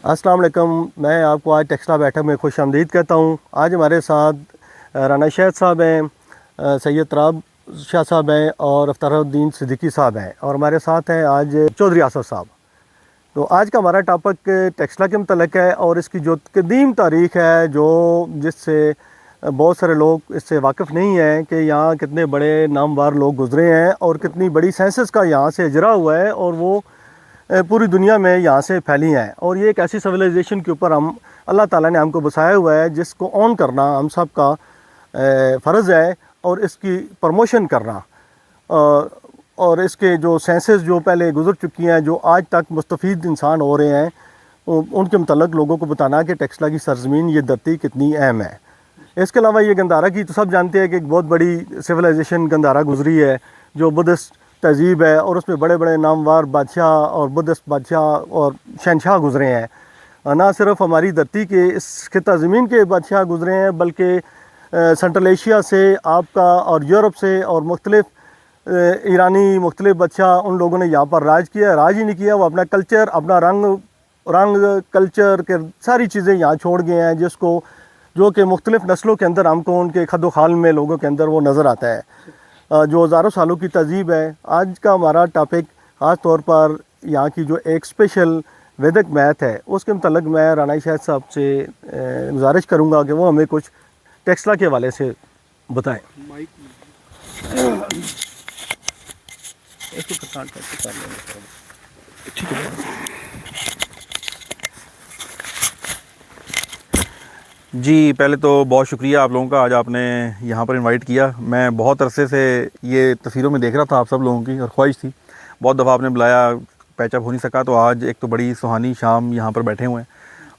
अस्सलाम वालेकुम। मैं आपको आज टेक्सला बैठक में खुश आमदीद कहता हूँ। आज हमारे साथ राना शहद साहब हैं, सैयद तराब शाह साहब हैं और अफ्तारुद्दीन सिद्दीकी साहब हैं, और हमारे साथ हैं आज चौधरी आसफ साहब। तो आज का हमारा टॉपिक टेक्सला के मतलब है और इसकी जो कदीम तारीख़ है, जो जिससे बहुत सारे लोग इससे वाकिफ़ नहीं हैं कि यहाँ कितने बड़े नामवर लोग गुज़रे हैं और कितनी बड़ी सेंसस का यहाँ से इजरा हुआ है और वो पूरी दुनिया में यहाँ से फैली हैं। और ये एक ऐसी सिविलाइजेशन के ऊपर हम अल्लाह ताला ने हमको बसाया हुआ है जिसको ऑन करना हम सब का फ़र्ज़ है, और इसकी प्रमोशन करना और इसके जो सेंसेस जो पहले गुज़र चुकी हैं, जो आज तक मुस्तफ़ीद इंसान हो रहे हैं, उनके मतलब लोगों को बताना कि टेक्सला की सरज़मीन ये धरती कितनी अहम है। इसके अलावा ये गंधारा की तो सब जानते हैं कि एक बहुत बड़ी सिविलाइजेशन गंधारा गुज़री है, जो बुद्धिस्ट तहज़ीब है, और उसमें बड़े बड़े नामवर बादशाह और बुद्धिस्ट बादशाह और शहनशाह गुज़रे हैं। ना सिर्फ हमारी धरती के इस खिता ज़मीन के बादशाह गुज़रे हैं, बल्कि सेंट्रल एशिया से आपका और यूरोप से और मुख्तलिफ़ ईरानी मुख्तलिफ़ बादशाह उन लोगों ने यहाँ पर राज किया। राज ही नहीं किया, वो अपना कल्चर, अपना रंग कल्चर के सारी चीज़ें यहाँ छोड़ गए हैं, जो कि मुख्तलिफ़ नस्लों के अंदर हमको उनके खदो खाल में लोगों के अंदर वो नज़र आता है, जो हज़ारों सालों की तहज़ीब है। आज का हमारा टॉपिक ख़ास तौर पर यहाँ की जो एक स्पेशल वैदिक मैथ है, उसके मतलब मैं राना शहद साहब से गुजारिश करूँगा कि वो हमें कुछ टेक्सला के हवाले से बताएं। ठीक है जी, पहले तो बहुत शुक्रिया आप लोगों का, आज आपने यहाँ पर इनवाइट किया। मैं बहुत अरसे से ये तस्वीरों में देख रहा था आप सब लोगों की, और ख्वाहिश थी, बहुत दफ़ा आपने बुलाया, पैचअप हो नहीं सका। तो आज एक तो बड़ी सुहानी शाम यहाँ पर बैठे हुए हैं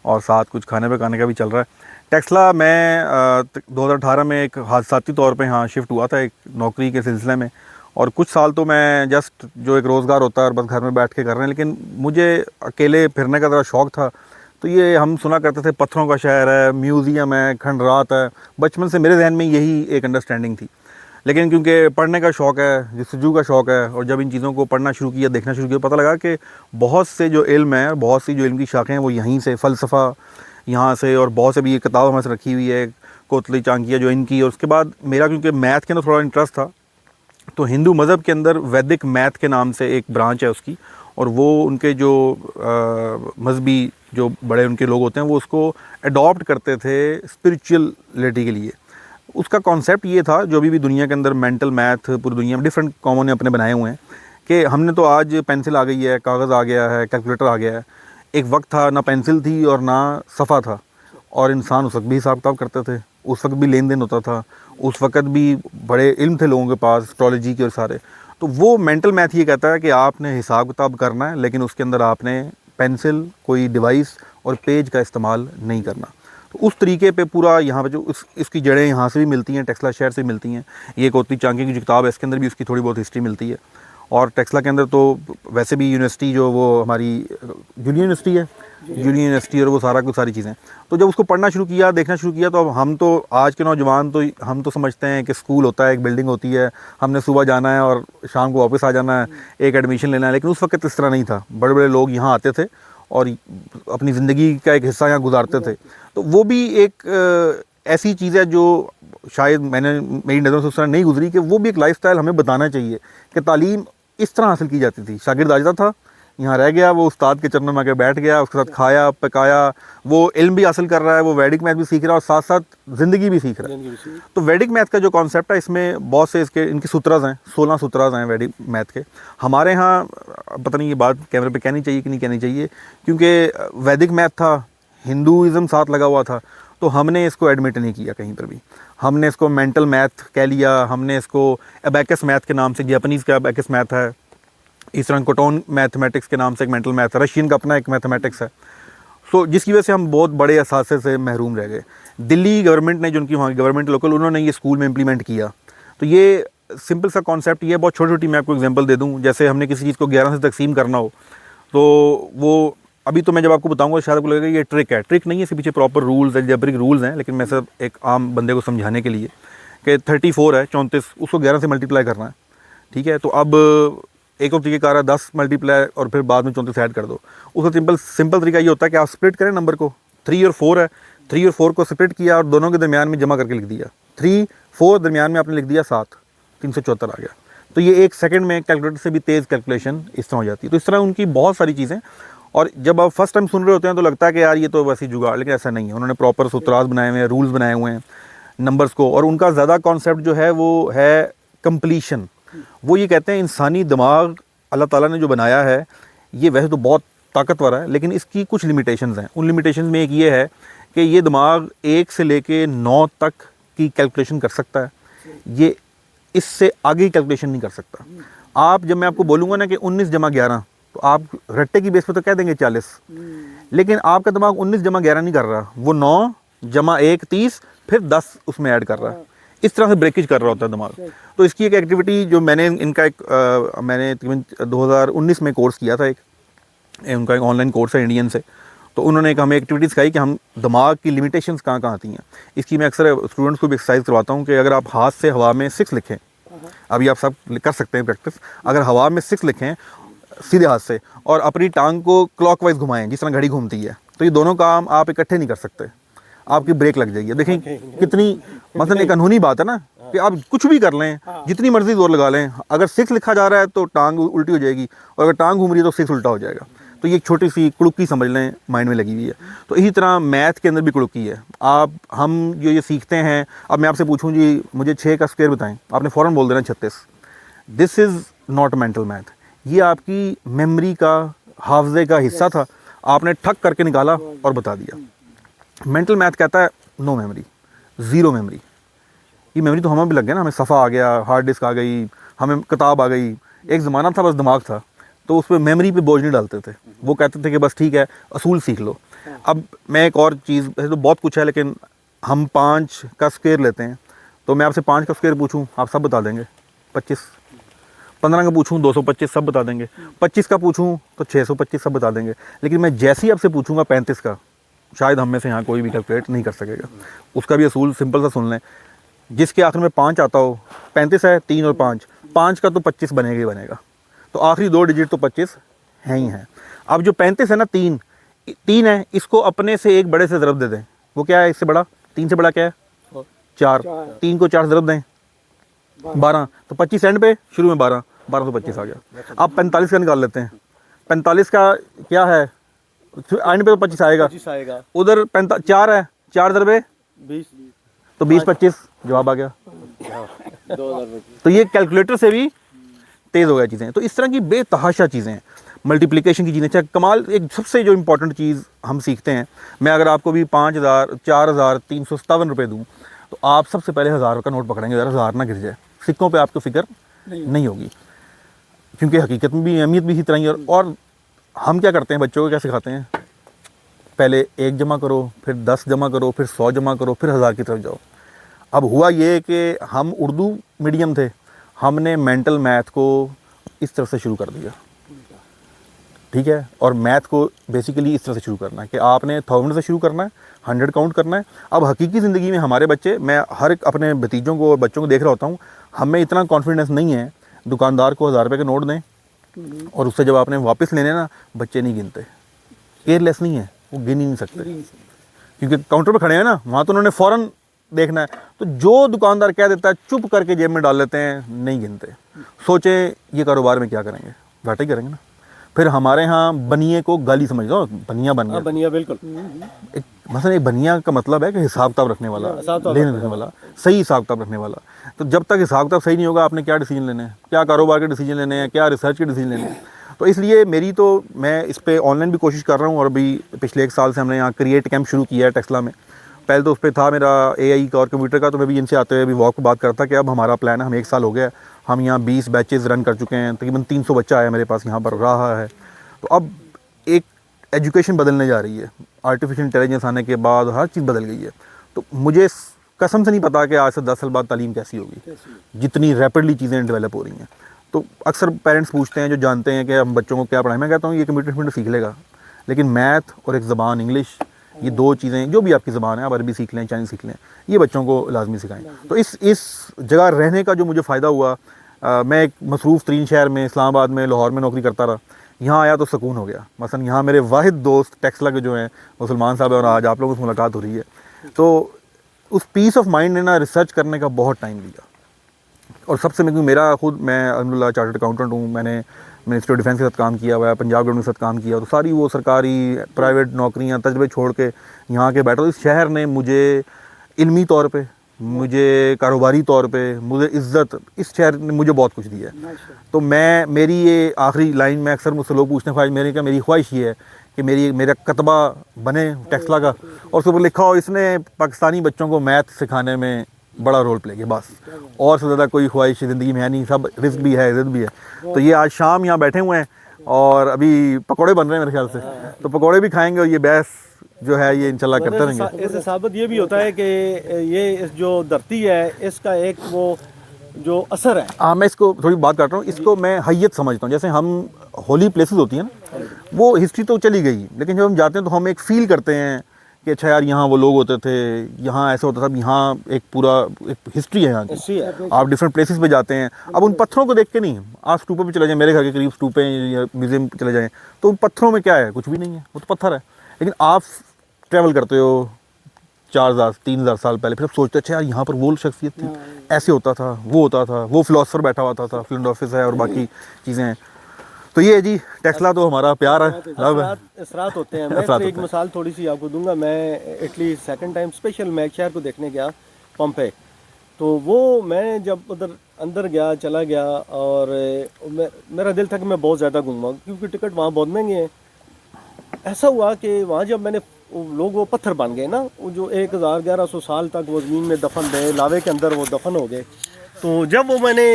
और साथ कुछ खाने पकाने का भी चल रहा है। टेक्सला मैं 2018 में एक हादसाती तौर पे यहाँ शिफ्ट हुआ था एक नौकरी के सिलसिले में, और कुछ साल तो मैं जस्ट जो एक रोज़गार होता है और बस घर में बैठ के कर रहे हैं, लेकिन मुझे अकेले फिरने का ज़रा शौक़ था। तो ये हम सुना करते थे पत्थरों का शहर है, म्यूज़ियम है, खंडरात है, बचपन से मेरे जहन में यही एक अंडरस्टैंडिंग थी। लेकिन क्योंकि पढ़ने का शौक़ है, जस्तजू का शौक़ है, और जब इन चीज़ों को पढ़ना शुरू किया, देखना शुरू किया, पता लगा कि बहुत से जो इल्म है, बहुत सी जो इल्म की शाखें हैं वो यहीं से, फ़लसफ़ा यहाँ से, और बहुत से भी ये किताब हमारे से रखी हुई है, कोतली चांकिया जो इनकी। और उसके बाद मेरा क्योंकि मैथ के अंदर थोड़ा इंटरेस्ट था, तो हिंदू मज़हब के अंदर वैदिक मैथ के नाम से एक ब्रांच है उसकी, और वो उनके जो मजहबी जो बड़े उनके लोग होते हैं वो उसको अडॉप्ट करते थे स्पिरिचुअलिटी के लिए। उसका कॉन्सेप्ट ये था, जो भी दुनिया के अंदर मेंटल मैथ पूरी दुनिया में डिफरेंट कौमों ने अपने बनाए हुए हैं, कि हमने तो आज पेंसिल आ गई है, कागज़ आ गया है, कैलकुलेटर आ गया है। एक वक्त था ना पेंसिल थी और ना सफ़ा था, और इंसान उस वक्त भी हिसाब किताब करते थे, उस वक्त भी लेन देन होता था, उस वक्त भी बड़े इल्म थे लोगों के पास, एस्ट्रोलॉजी के और सारे। तो वो मेंटल मैथ ये कहता है कि आपने हिसाब किताब करना है, लेकिन उसके अंदर आपने पेंसिल, कोई डिवाइस और पेज का इस्तेमाल नहीं करना। तो उस तरीके पे पूरा यहाँ पे जो इसकी जड़ें यहाँ से भी मिलती हैं, टेक्सला शहर से मिलती हैं। ये कोतली चांकी की जो किताब है, इसके अंदर भी उसकी थोड़ी बहुत हिस्ट्री मिलती है। और टेक्सला के अंदर तो वैसे भी यूनिवर्सिटी जो वो हमारी जूनियर यूनिवर्सिटी है, जूनियर यूनिवर्सिटी, और वो सारा कुछ सारी चीज़ें। तो जब उसको पढ़ना शुरू किया, देखना शुरू किया, तो अब हम तो आज के नौजवान तो हम तो समझते हैं कि स्कूल होता है, एक बिल्डिंग होती है, हमने सुबह जाना है और शाम को वापस आ जाना है, एक एडमिशन लेना है। लेकिन उस वक्त इस तरह नहीं था। बड़े बड़े लोग यहाँ आते थे और अपनी ज़िंदगी का एक हिस्सा यहाँ गुजारते थे। तो वो भी एक ऐसी चीज़ है जो शायद मेरी नज़रों से उस तरह नहीं गुजरी, कि वो भी एक लाइफस्टाइल हमें बताना चाहिए कि तालीम इस तरह हासिल की जाती थी। शागिर्द आ जाता था, यहाँ रह गया, वो उस्ताद के चरणों में आके बैठ गया, उसके साथ खाया पकाया, वो इल्म भी हासिल कर रहा है, वो वैदिक मैथ भी सीख रहा है और साथ साथ ज़िंदगी भी सीख रहा है। तो वैदिक मैथ का जो कॉन्सेप्ट है, इसमें बहुत से इनकी सूत्राज हैं, 16 सूत्राज हैं वैदिक मैथ के। हमारे यहाँ पता नहीं ये बात कैमरे पे कहनी चाहिए कि नहीं कहनी चाहिए, क्योंकि वैदिक मैथ था, हिंदुज़म साथ लगा हुआ था, तो हमने इसको एडमिट नहीं किया कहीं पर भी। हमने इसको मेंटल मैथ कह लिया, हमने इसको एबैकस मैथ के नाम से, जापानीज़ का एबैकस मैथ है, इस तरह कोटोन मैथमेटिक्स के नाम से एक मेंटल मैथ है, रशियन का अपना एक मैथमेटिक्स है। सो जिसकी वजह से हम बहुत बड़े असासे से महरूम रह गए। दिल्ली गवर्नमेंट ने, जो उनकी वहाँ की गवर्नमेंट लोकल, उन्होंने ये स्कूल में इम्प्लीमेंट किया। तो ये सिंपल सा कॉन्सेप्ट ये बहुत छोटी छोटी, मैं आपको एग्जांपल दे दूँ। जैसे हमने किसी चीज़ को 11 से तकसीम करना हो, तो वो अभी तो मैं जब आपको बताऊंगा शायद आपको लगेगा ये ट्रिक है। ट्रिक नहीं है, इसके पीछे प्रॉपर रूल्स, अलजेब्रिक रूल्स हैं, लेकिन मैं सब एक आम बंदे को समझाने के लिए कि 34 है, 34, उसको 11 से मल्टीप्लाई करना है, ठीक है। तो अब एक और तरीके कार है 10 मल्टीप्लाई और फिर बाद में 34 ऐड कर दो। उसका सिंपल तरीका ये होता है कि आप स्प्लिट करें नंबर को, 3 और 4 है, 3 और 4 को स्प्लिट किया और दोनों के दरमियान में जमा करके लिख दिया, 3 4 दरमियान में आपने लिख दिया 7, 374 आ गया। तो ये 1 सेकंड में कैलकुलेटर से भी तेज़ कैलकुलेशन इस तरह हो जाती है। तो इस तरह उनकी बहुत सारी चीज़ें, और जब आप फर्स्ट टाइम सुन रहे होते हैं तो लगता है कि यार ये तो वैसे ही जुगाड़, लेकिन ऐसा नहीं है। उन्होंने प्रॉपर सूत्रात बनाए हुए हैं, रूल्स बनाए हुए हैं नंबर्स को, और उनका ज़्यादा कॉन्सेप्ट जो है वो है कंप्लीशन। वो ये कहते हैं इंसानी दिमाग अल्लाह ताला ने जो बनाया है ये वैसे तो बहुत ताकतवर है, लेकिन इसकी कुछ लिमिटेशंस हैं। उन लिमिटेशंस में एक ये है कि ये दिमाग 1 से लेके 9 तक की कैलकुलेशन कर सकता है, ये इससे आगे की कैलकुलेशन नहीं कर सकता। आप जब मैं आपको बोलूँगा ना कि 19 जमा 11, तो आप रट्टे की बेस पे तो कह देंगे 40, लेकिन आपका दिमाग 19 जमा 11 नहीं कर रहा, वो 9 जमा 1 30 फिर 10 उसमें ऐड कर रहा है। इस तरह से ब्रेकेज कर रहा होता है दिमाग। तो इसकी एक एक्टिविटी जो मैंने इनका मैंने तकरीबन 2019 में कोर्स किया था, उनका एक ऑनलाइन कोर्स है इंडियन से, तो उन्होंने एक हमें एक्टिविटी सिखाई कि हम दिमाग की लिमिटेशंस कहाँ कहाँ आती हैं। इसकी मैं अक्सर स्टूडेंट्स को भी एक्सरसाइज करवाता हूँ कि अगर आप हाथ से हवा में 6 लिखें, अभी आप सब कर सकते हैं प्रैक्टिस, अगर हवा में 6 लिखें सीधे हाथ से और अपनी टांग को क्लॉकवाइज घुमाएं जिस तरह घड़ी घूमती है, तो ये दोनों काम आप इकट्ठे नहीं कर सकते, आपकी ब्रेक लग जाएगी। देखें कितनी मतलब एक अनहोनी बात है ना कि आप कुछ भी कर लें, जितनी मर्जी जोर लगा लें, अगर 6 लिखा जा रहा है तो टांग उल्टी हो जाएगी, और अगर टांग घूम रही है तो 6 उल्टा हो जाएगा। तो ये एक छोटी सी कुड़ुक्की समझ लें माइंड में लगी हुई है। तो इसी तरह मैथ के अंदर भी कुड़ुक्की है। हम जो ये सीखते हैं, अब मैं आपसे पूछूं जी मुझे 6 का स्क्वायर बताएं, आपने फ़ौरन बोल देना 36। This is not mental math, ये आपकी मेमोरी का, हाफजे का हिस्सा था, आपने ठक करके निकाला और बता दिया। मेंटल मैथ कहता है नो मेमोरी, ज़ीरो मेमोरी। ये मेमोरी तो हमें भी लग गया ना, हमें सफ़ा आ गया, हार्ड डिस्क आ गई, हमें किताब आ गई। एक ज़माना था बस दिमाग था, तो उस पर मेमोरी पे बोझ नहीं डालते थे, वो कहते थे कि बस ठीक है असूल सीख लो। अब मैं एक और चीज़, वैसे तो बहुत कुछ है लेकिन हम 5 का स्क्वायर लेते हैं, तो मैं आपसे 5 का स्क्वायर पूछूं आप सब बता देंगे 25, 15 का पूछूं 225 सब बता देंगे, 25 का पूछूं तो 625 सब बता देंगे। लेकिन मैं जैसे ही आपसे पूछूंगा 35 का, शायद हम में से यहाँ कोई भी कैलकुलेट नहीं कर सकेगा। उसका भी असूल सिंपल सा सुन लें, जिसके आखिर में 5 आता हो, 35 है 3 और 5 का तो 25 बनेगा ही बनेगा, तो आखिरी 2 डिजिट तो 25 हैं ही हैं। अब जो 35 है ना, 3 है, इसको अपने से एक बड़े से ज़रब दे दें। वो क्या है इससे बड़ा, 3 से बड़ा क्या है 4, 3 को 4 ज़रब दें 12, तो 25 एंड पे, शुरू में 12 तो 25 आ गया। अब 45 का निकाल लेते हैं, 45 का क्या है, एंड पे तो 25 आएगा, उधर 4 है, 4 ज़रबे 20, तो 20 25 जवाब आ गया। तो ये कैलकुलेटर से भी तेज़ हो गया चीज़ें। तो इस तरह की बेतहाशा चीज़ें हैं, मल्टीप्लिकेशन की चीज़ें। चाहे कमाल, एक सबसे जो इंपॉर्टेंट चीज़ हम सीखते हैं, मैं अगर आपको भी 4,357 रुपये दूँ तो आप सबसे पहले 1000 का नोट पकड़ेंगे, ज़रा 1000 ना गिर जाए, सिक्कों पे आपको फिक्र नहीं होगी, क्योंकि हकीकत में भी अहमियत भी इसी तरह ही। और हम क्या करते हैं, बच्चों को क्या सिखाते हैं, पहले 1 जमा करो, फिर 10 जमा करो, फिर 100 जमा करो, फिर 1000 की तरफ जाओ। अब हुआ ये कि हम उर्दू मीडियम थे, हमने मेंटल मैथ को इस तरह से शुरू कर दिया, ठीक है। और मैथ को बेसिकली इस तरह से शुरू करना है कि आपने 1000 से शुरू करना है, 100 काउंट करना है। अब हकीकी ज़िंदगी में हमारे बच्चे, मैं हर एक अपने भतीजों को और बच्चों को देख रहा होता हूँ, हमें इतना कॉन्फिडेंस नहीं है, दुकानदार को 1000 रुपये के नोट दें और उससे जब आपने वापस लेने ना, बच्चे नहीं गिनते, केयरलेस नहीं है, वो गिन ही नहीं सकते, क्योंकि काउंटर पर खड़े हैं ना, वहाँ तो उन्होंने फ़ौरन देखना है। तो जो दुकानदार कह देता है चुप करके जेब में डाल लेते हैं, नहीं गिनते। सोचें ये कारोबार में क्या करेंगे, घाटा ही करेंगे ना। फिर हमारे यहाँ बनिए को गाली समझ लो, बनिया बन गया। बनिया बिल्कुल, मतलब एक बनिया का मतलब है कि हिसाब किताब रखने वाला, लेने देने वाला, सही हिसाब किताब रखने वाला। तो जब तक हिसाब किताब सही नहीं होगा, आपने क्या डिसीजन लेने हैं, क्या कारोबार के डिसीजन लेने हैं, क्या रिसर्च के डिसीजन लेने हैं। तो इसलिए मैं इस पर ऑनलाइन भी कोशिश कर रहा हूँ, और अभी पिछले 1 साल से हमने यहाँ क्रिएट कैंप शुरू किया है टेक्सला में। पहले तो उस पर था मेरा AI का और कंप्यूटर का, तो मैं भी इनसे आते हुए अभी वॉक पर बात करता कि अब हमारा प्लान है, हम 1 साल हो गया, हम यहाँ 20 बैचेज़ रन कर चुके हैं, तकरीबन 300 बच्चा आया मेरे पास यहाँ पर रहा है। तो अब एक एजुकेशन बदलने जा रही है, आर्टिफिशियल इंटेलिजेंस आने के बाद हर चीज़ बदल गई है। तो मुझे कसम से नहीं पता कि आज से 10 साल बाद तालीम कैसी होगी, जितनी रैपिडली चीज़ें डेवलप हो रही हैं। तो अक्सर पेरेंट्स पूछते हैं जो जानते हैं कि हम बच्चों को क्या पढ़ाएं, मैं कहता हूँ ये कंप्यूटर सीख लेगा, लेकिन मैथ और एक ज़बान इंग्लिश, ये 2 चीज़ें, जो भी आपकी ज़बान है, आप अरबी सीख लें, चाइनीज़ सीख लें, ये बच्चों को लाजमी सिखाएं। तो इस जगह रहने का जो मुझे फ़ायदा हुआ, میں ایک مصروف ترین شہر میں اسلام آباد میں لاہور میں نوکری کرتا رہا, یہاں آیا تو سکون ہو گیا. مثلا یہاں میرے واحد دوست ٹیکسلا کے جو ہیں مسلمان صاحب ہیں, اور آج آپ لوگوں سے ملاقات ہو رہی ہے. تو اس پیس آف مائنڈ نے نا ریسرچ کرنے کا بہت ٹائم لیا. اور سب سے میں الحمدللہ چارٹرڈ اکاؤنٹنٹ ہوں, میں نے منسٹری آف ڈیفینس کے ساتھ کام کیا ہوا ہے, پنجاب گورنمنٹ کے ساتھ کام کیا, تو ساری وہ سرکاری پرائیویٹ نوکریاں تجربے چھوڑ کے یہاں کے بیٹھا. اس شہر نے مجھے علمی طور پہ, مجھے کاروباری طور پہ, مجھے عزت, اس شہر نے مجھے بہت کچھ دیا ہے. تو میری یہ آخری لائن میں اکثر مجھ سے لوگ پوچھنے خواہش میری خواہش یہ ہے کہ میرا کتبہ بنے ٹیکسلا کا, اور اس کے اوپر لکھا ہو اس نے پاکستانی بچوں کو میتھ سکھانے میں بڑا رول پلے کیا, بس اور سے زیادہ کوئی خواہش زندگی میں ہے نہیں. سب رزق بھی ہے, عزت بھی ہے. تو یہ آج شام یہاں بیٹھے ہوئے ہیں اور ابھی پکوڑے بن رہے ہیں میرے خیال سے, تو پکوڑے بھی کھائیں گے, اور یہ بحث جو ہے یہ انشاءاللہ کرتے رہیں گے. اس سے ثابت یہ بھی ہوتا ہے کہ یہ جو دھرتی ہے اس کا ایک وہ جو اثر ہے. ہاں, میں اس کو تھوڑی بات کر رہا ہوں, اس کو میں حیت سمجھتا ہوں. جیسے ہم ہولی پلیسز ہوتی ہیں نا, وہ ہسٹری تو چلی گئی, لیکن جب ہم جاتے ہیں تو ہم ایک فیل کرتے ہیں کہ اچھا یار یہاں وہ لوگ ہوتے تھے, یہاں ایسا ہوتا تھا. یہاں ایک پورا ایک ہسٹری ہے یہاں کی. آپ ڈفرینٹ پلیسز پہ جاتے ہیں, اب ان پتھروں کو دیکھ کے نہیں, آپ اسٹوپے پہ چلے جائیں, میرے گھر کے قریب اسٹوپے یا میوزیم چلے جائیں, تو ان پتھروں میں کیا ہے, کچھ بھی نہیں ہے, وہ تو پتھر ہے. لیکن آپ ٹریول کرتے ہو 4,000-3,000 سال پہلے, پھر آپ سوچتے اچھا یار یہاں پر وہ شخصیت تھی, ایسے ہوتا تھا, وہ ہوتا تھا, وہ فلاسفر بیٹھا ہوتا تھا, فلسفہ ہے, اور باقی چیزیں ہیں. تو یہ جی ٹیکسلا تو ہمارا پیار ہے, لو ہے, اثرات ہوتے ہیں. میں ایک مثال تھوڑی سی آپ کو دوں گا. میں اٹلی سیکنڈ ٹائم اسپیشل میں ایک شہر کو دیکھنے گیا, پمپے. تو وہ میں جب ادھر اندر گیا, چلا گیا, اور میرا دل تھا کہ میں بہت زیادہ گھوموں کیونکہ ٹکٹ وہاں بہت مہنگے ہیں. ایسا ہوا کہ وہاں جب میں نے لوگ وہ پتھر بن گئے نا, وہ جو 1,1100 سال تک وہ زمین میں دفن رہے, لاوے کے اندر وہ دفن ہو گئے. تو جب وہ میں نے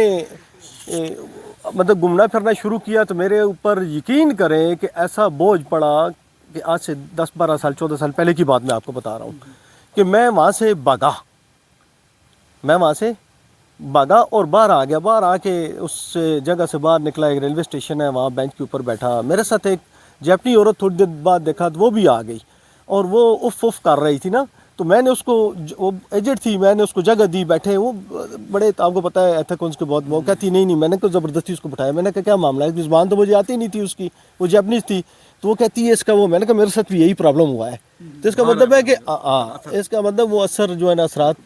مطلب گھومنا پھرنا شروع کیا تو میرے اوپر یقین کریں کہ ایسا بوجھ پڑا کہ آج سے 10-12 سال 14 سال پہلے کی بات میں آپ کو بتا رہا ہوں کہ میں وہاں سے بھاگا اور باہر آ گیا. باہر آ کے اس جگہ سے باہر نکلا, ایک ریلوے اسٹیشن ہے, وہاں بینچ کے اوپر بیٹھا. میرے ساتھ ایک جاپنی عورت تھوڑی دیر بعد دیکھا تو وہ بھی آ گئی, اور وہ اف کر رہی تھی نا. تو میں نے اس کو, وہ ایجڈ تھی, میں نے اس کو جگہ دی, بیٹھے. وہ بڑے, آپ کو پتہ ہے ایتھیکونس کے بہت, وہ کہتی نہیں, میں نے کوئی زبردستی اس کو بٹھایا. میں نے کہا کیا معاملہ ہے, زبان تو مجھے آتی نہیں تھی اس کی, وہ جاپنیز تھی. تو وہ کہتی ہے اس کا وہ, میں نے کہا میرے ساتھ بھی یہی پرابلم ہوا ہے. تو اس کا مطلب ہے کہ اس کا مطلب وہ اثر جو ہے نا اثرات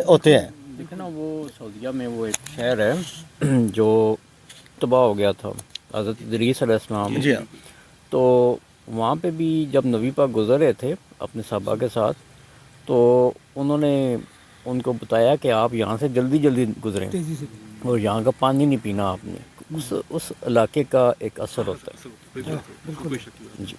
ہوتے ہیں. دیکھیں نا, وہ سعودیہ میں وہ ایک شہر ہے جو تباہ ہو گیا تھا, حضرت ادریس علیہ السلام. جی ہاں. تو وہاں پہ بھی جب نبی پاک گزر رہے تھے اپنے صحابہ کے ساتھ, تو انہوں نے ان کو بتایا کہ آپ یہاں سے جلدی گزریں, اور یہاں کا پانی نہیں پینا آپ نے. اس علاقے کا ایک اثر ہوتا ہے. جی.